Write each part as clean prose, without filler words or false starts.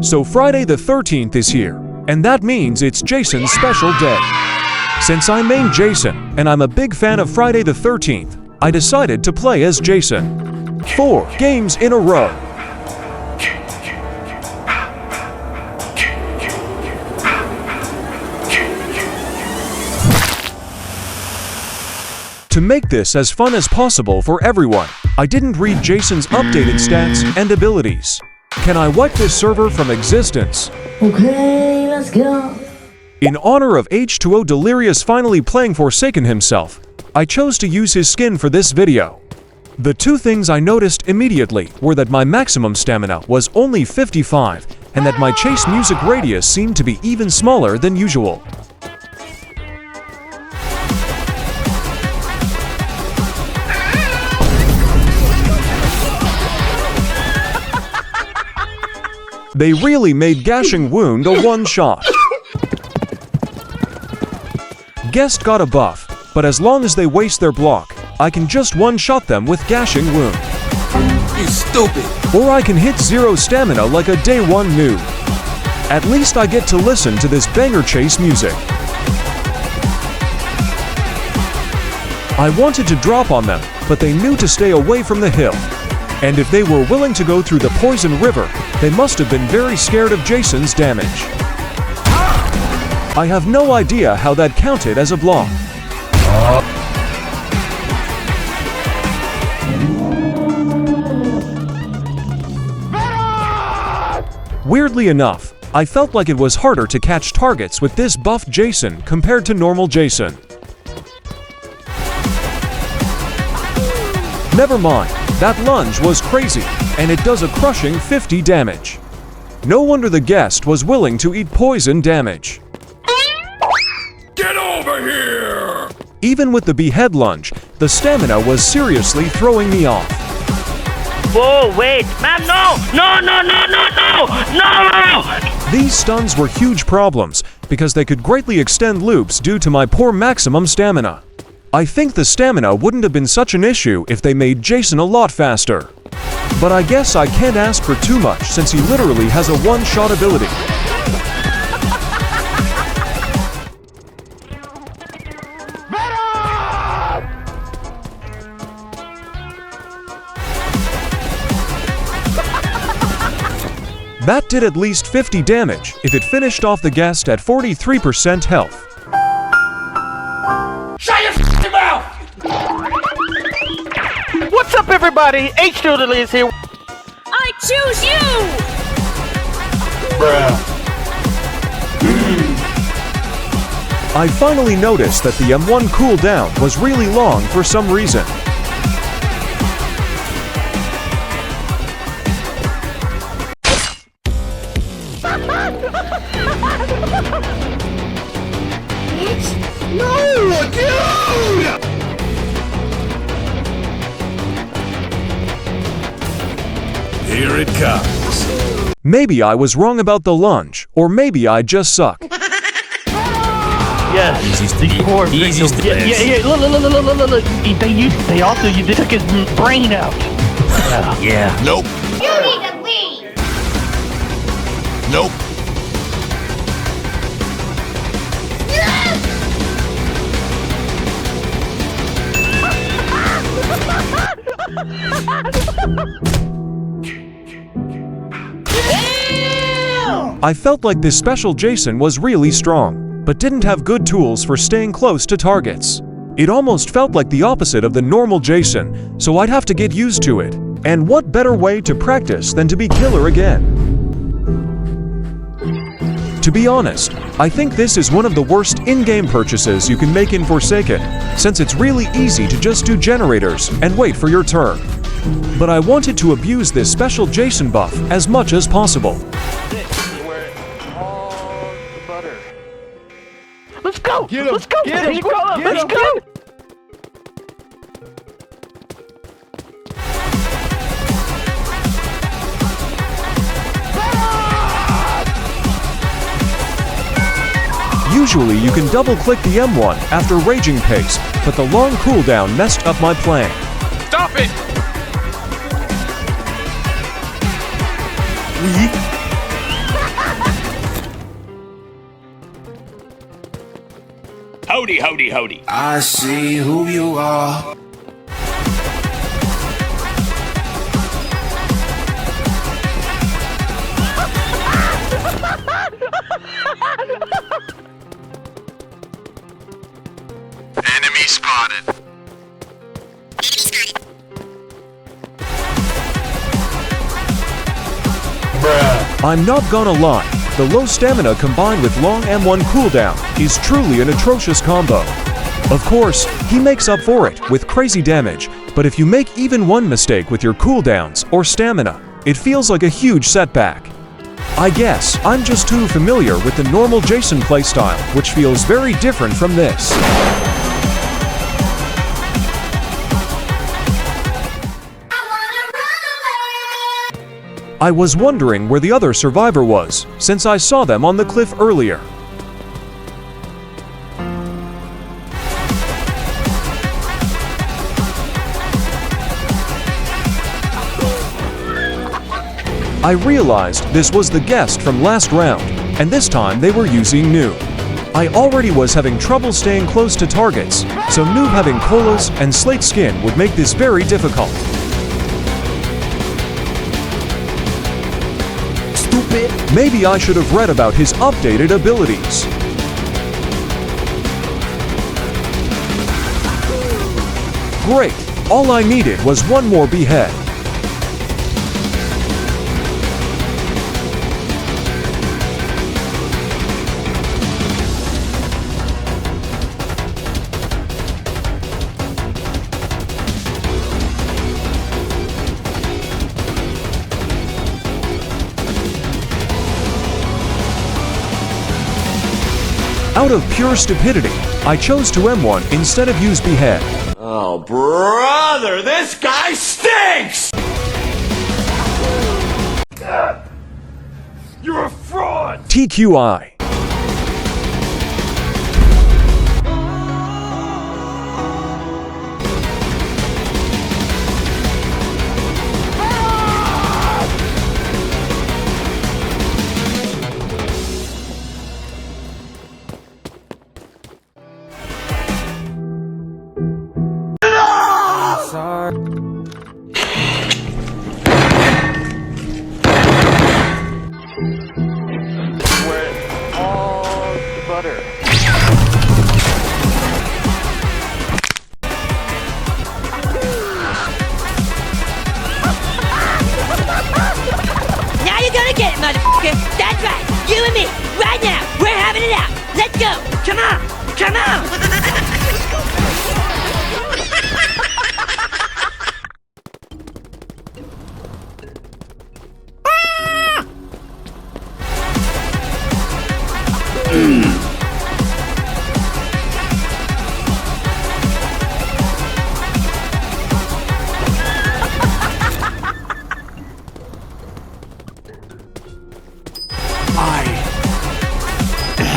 So Friday the 13th is here, and that means it's Jason's special day. Since I main Jason, and I'm a big fan of Friday the 13th, I decided to play as Jason. 4 games in a row. To make this as fun as possible for everyone, I didn't read Jason's updated stats and abilities. Can I wipe this server from existence? Okay, let's go. In honor of H2O Delirious finally playing Forsaken himself, I chose to use his skin for this video. The 2 things I noticed immediately were that my maximum stamina was only 55, and that my chase music radius seemed to be even smaller than usual. They really made Gashing Wound a one-shot. Guest got a buff, but as long as they waste their block, I can just one-shot them with Gashing Wound. You stupid! Or I can hit 0 stamina like a day 1 noob. At least I get to listen to this banger chase music. I wanted to drop on them, but they knew to stay away from the hill. And if they were willing to go through the poison river, they must have been very scared of Jason's damage. I have no idea how that counted as a block. Weirdly enough, I felt like it was harder to catch targets with this buff Jason compared to normal Jason. Never mind, that lunge was crazy, and it does a crushing 50 damage. No wonder the guest was willing to eat poison damage. Get over here! Even with the behead lunge, the stamina was seriously throwing me off. Whoa, wait, man, no! No, no, no, no, no! No! These stuns were huge problems, because they could greatly extend loops due to my poor maximum stamina. I think the stamina wouldn't have been such an issue if they made Jason a lot faster. But I guess I can't ask for too much since he literally has a one-shot ability. That did at least 50 damage if it finished off the guest at 43% health. Shut your f***ing mouth! What's up, everybody? H2O is here. I choose you! Bruh. I finally noticed that the M1 cooldown was really long for some reason. No, dude! Here it comes. Maybe I was wrong about the lunge, or maybe I just suck. Yes. Easiest to Yeah, look. They also took his brain out. Yeah. Nope. You need to leave! Nope. I felt like this special Jason was really strong, but didn't have good tools for staying close to targets. It almost felt like the opposite of the normal Jason, so I'd have to get used to it. And what better way to practice than to be killer again? To be honest, I think this is one of the worst in-game purchases you can make in Forsaken, since it's really easy to just do generators and wait for your turn. But I wanted to abuse this special Jason buff as much as possible. Let's go! Get him! Let's go! Get him! Let's go! Usually you can double-click the M1 after Raging Pace, but the long cooldown messed up my plan. Stop it! Howdy, howdy, howdy. I see who you are. Enemy spotted. I'm not gonna lie, the low stamina combined with long M1 cooldown is truly an atrocious combo. Of course, he makes up for it with crazy damage, but if you make even one mistake with your cooldowns or stamina, it feels like a huge setback. I guess I'm just too familiar with the normal Jason playstyle, which feels very different from this. I was wondering where the other survivor was, since I saw them on the cliff earlier. I realized this was the guest from last round, and this time they were using Noob. I already was having trouble staying close to targets, so Noob having colas and slate skin would make this very difficult. Maybe I should have read about his updated abilities. Great! All I needed was one more behead. Out of pure stupidity, I chose to M1 instead of use behead. Oh, brother, this guy stinks! You're a fraud! TQI. Now you're gonna get it, motherfucker. That's right. You and me, right now. We're having it out. Let's go. Come on. Come on.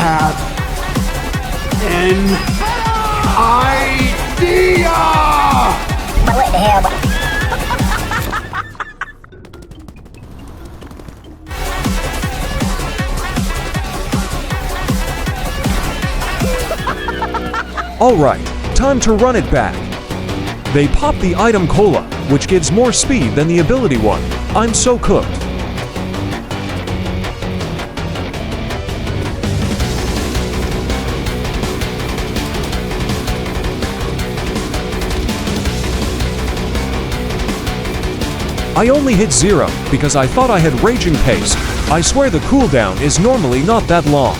Have an idea! What the hell? Alright, time to run it back. They pop the item cola, which gives more speed than the ability one. I'm so cooked. I only hit 0 because I thought I had raging pace. I swear the cooldown is normally not that long.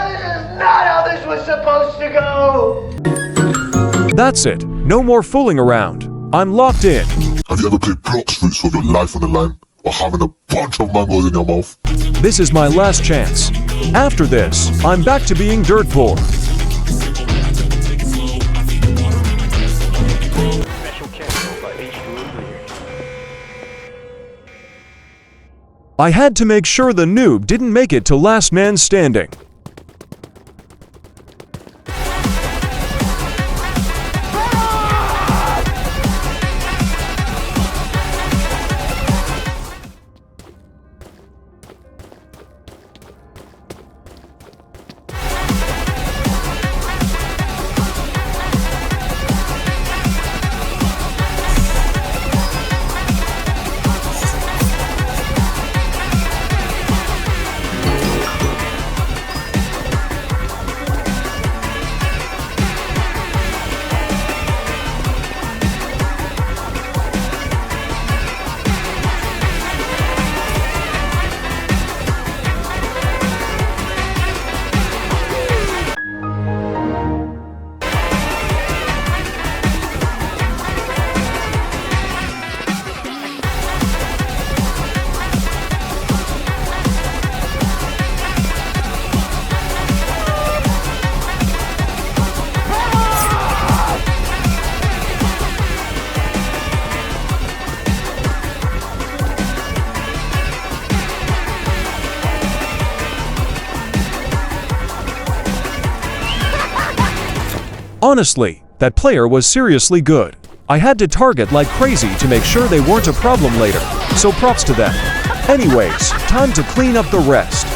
This is not how this was supposed to go! That's it. No more fooling around. I'm locked in. Have you ever played block fruits with your life on the line? Or having a bunch of mangoes in your mouth? This is my last chance. After this, I'm back to being dirt poor. I had to make sure the noob didn't make it to last man standing. Honestly, that player was seriously good. I had to target like crazy to make sure they weren't a problem later, so props to them. Anyways, time to clean up the rest.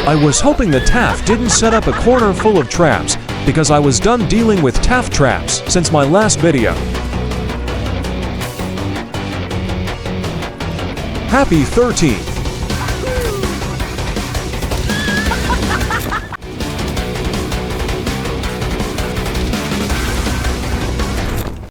I was hoping the Taph didn't set up a corner full of traps, because I was done dealing with Taph traps since my last video. Happy 13th!